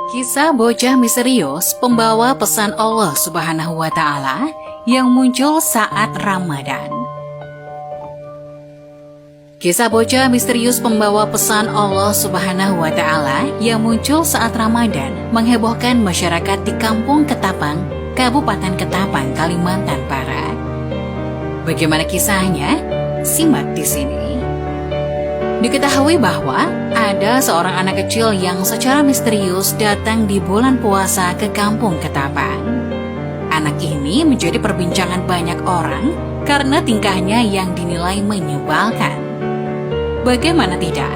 Kisah bocah misterius pembawa pesan Allah Subhanahu wa Ta'ala yang muncul saat Ramadan. Kisah bocah misterius pembawa pesan Allah Subhanahu wa Ta'ala yang muncul saat Ramadan menghebohkan masyarakat di Kampung Ketapang, Kabupaten Ketapang, Kalimantan Barat. Bagaimana kisahnya? Simak di sini. Diketahui bahwa ada seorang anak kecil yang secara misterius datang di bulan puasa ke Kampung Ketapang. Anak ini menjadi perbincangan banyak orang karena tingkahnya yang dinilai menyebalkan. Bagaimana tidak?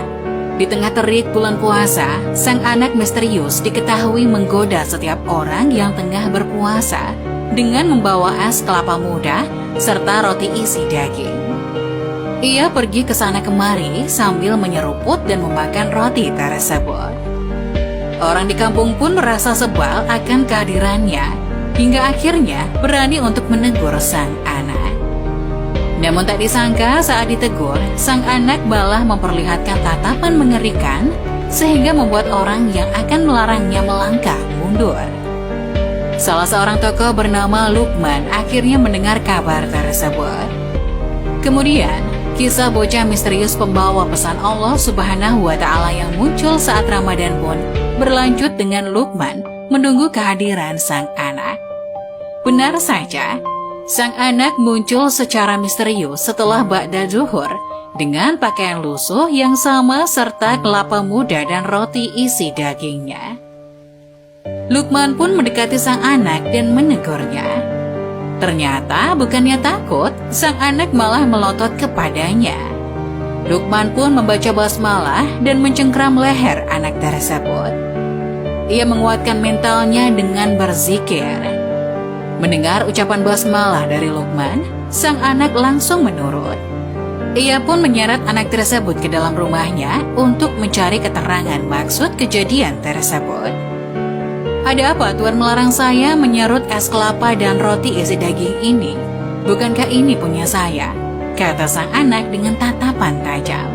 Di tengah terik bulan puasa, sang anak misterius diketahui menggoda setiap orang yang tengah berpuasa dengan membawa es kelapa muda serta roti isi daging. Ia pergi ke sana kemari sambil menyeruput dan memakan roti tersebut. Orang di kampung pun merasa sebal akan kehadirannya, hingga akhirnya berani untuk menegur sang anak. Namun tak disangka saat ditegur, sang anak malah memperlihatkan tatapan mengerikan, sehingga membuat orang yang akan melarangnya melangkah mundur. Salah seorang tokoh bernama Lukman akhirnya mendengar kabar tersebut. Kemudian, kisah bocah misterius pembawa pesan Allah Subhanahu wa Ta'ala yang muncul saat Ramadan pun berlanjut dengan Lukman menunggu kehadiran sang anak. Benar saja, sang anak muncul secara misterius setelah ba'da zuhur dengan pakaian lusuh yang sama serta kelapa muda dan roti isi dagingnya. Lukman pun mendekati sang anak dan menegurnya. Ternyata bukannya takut, sang anak malah melotot kepadanya. Lukman pun membaca basmalah dan mencengkram leher anak tersebut. Ia menguatkan mentalnya dengan berzikir. Mendengar ucapan basmalah dari Lukman, sang anak langsung menurut. Ia pun menyeret anak tersebut ke dalam rumahnya untuk mencari keterangan maksud kejadian tersebut. "Ada apa Tuhan melarang saya menyerut es kelapa dan roti isi daging ini? Bukankah ini punya saya?" kata sang anak dengan tatapan tajam.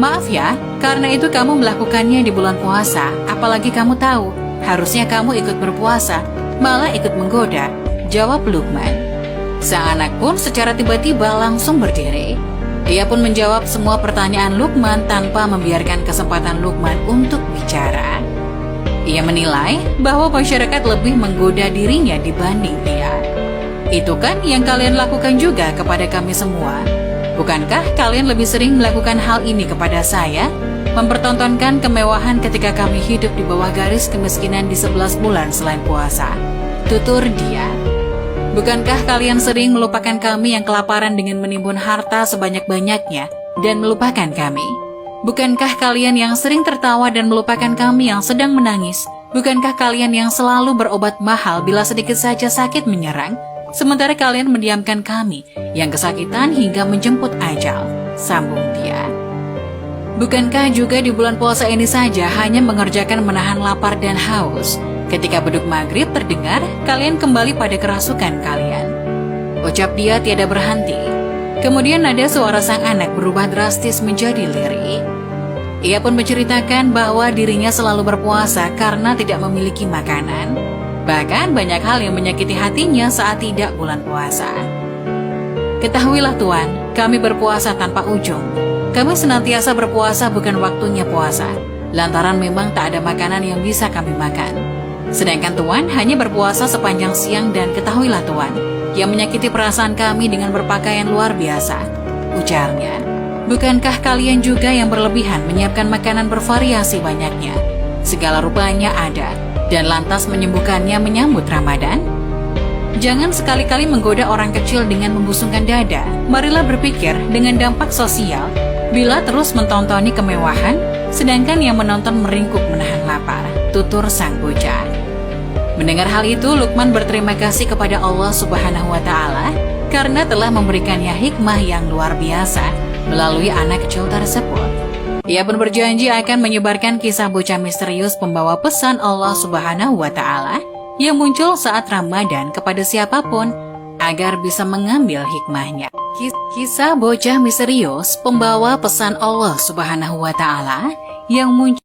"Maaf ya, karena itu kamu melakukannya di bulan puasa, apalagi kamu tahu, harusnya kamu ikut berpuasa, malah ikut menggoda," jawab Lukman. Sang anak pun secara tiba-tiba langsung berdiri. Ia pun menjawab semua pertanyaan Lukman tanpa membiarkan kesempatan Lukman untuk bicara. Ia menilai bahwa masyarakat lebih menggoda dirinya dibanding dia. "Itu kan yang kalian lakukan juga kepada kami semua. Bukankah kalian lebih sering melakukan hal ini kepada saya? Mempertontonkan kemewahan ketika kami hidup di bawah garis kemiskinan di 11 bulan selain puasa," tutur dia. "Bukankah kalian sering melupakan kami yang kelaparan dengan menimbun harta sebanyak-banyaknya dan melupakan kami? Bukankah kalian yang sering tertawa dan melupakan kami yang sedang menangis? Bukankah kalian yang selalu berobat mahal bila sedikit saja sakit menyerang? Sementara kalian mendiamkan kami yang kesakitan hingga menjemput ajal," sambung dia. "Bukankah juga di bulan puasa ini saja hanya mengerjakan menahan lapar dan haus? Ketika beduk maghrib terdengar, kalian kembali pada kerasukan kalian," ucap dia tiada berhenti. Kemudian nada suara sang anak berubah drastis menjadi lirik. Ia pun menceritakan bahwa dirinya selalu berpuasa karena tidak memiliki makanan. Bahkan banyak hal yang menyakiti hatinya saat tidak bulan puasa. "Ketahuilah Tuan, kami berpuasa tanpa ujung. Kami senantiasa berpuasa bukan waktunya puasa, lantaran memang tak ada makanan yang bisa kami makan. Sedangkan Tuan hanya berpuasa sepanjang siang dan ketahuilah Tuan, yang menyakiti perasaan kami dengan berpakaian luar biasa," ujarnya. "Bukankah kalian juga yang berlebihan menyiapkan makanan bervariasi banyaknya? Segala rupanya ada, dan lantas menyembuhkannya menyambut Ramadan? Jangan sekali-kali menggoda orang kecil dengan membusungkan dada. Marilah berpikir dengan dampak sosial, bila terus mentontoni kemewahan, sedangkan yang menonton meringkuk menahan lapar," tutur sang bocah. Mendengar hal itu, Lukman berterima kasih kepada Allah Subhanahu wa Ta'ala karena telah memberikannya hikmah yang luar biasa melalui anak kecil tersebut. Ia pun berjanji akan menyebarkan kisah bocah misterius pembawa pesan Allah Subhanahu wa Ta'ala yang muncul saat Ramadan kepada siapapun agar bisa mengambil hikmahnya. Kisah bocah misterius pembawa pesan Allah Subhanahu wa Ta'ala yang muncul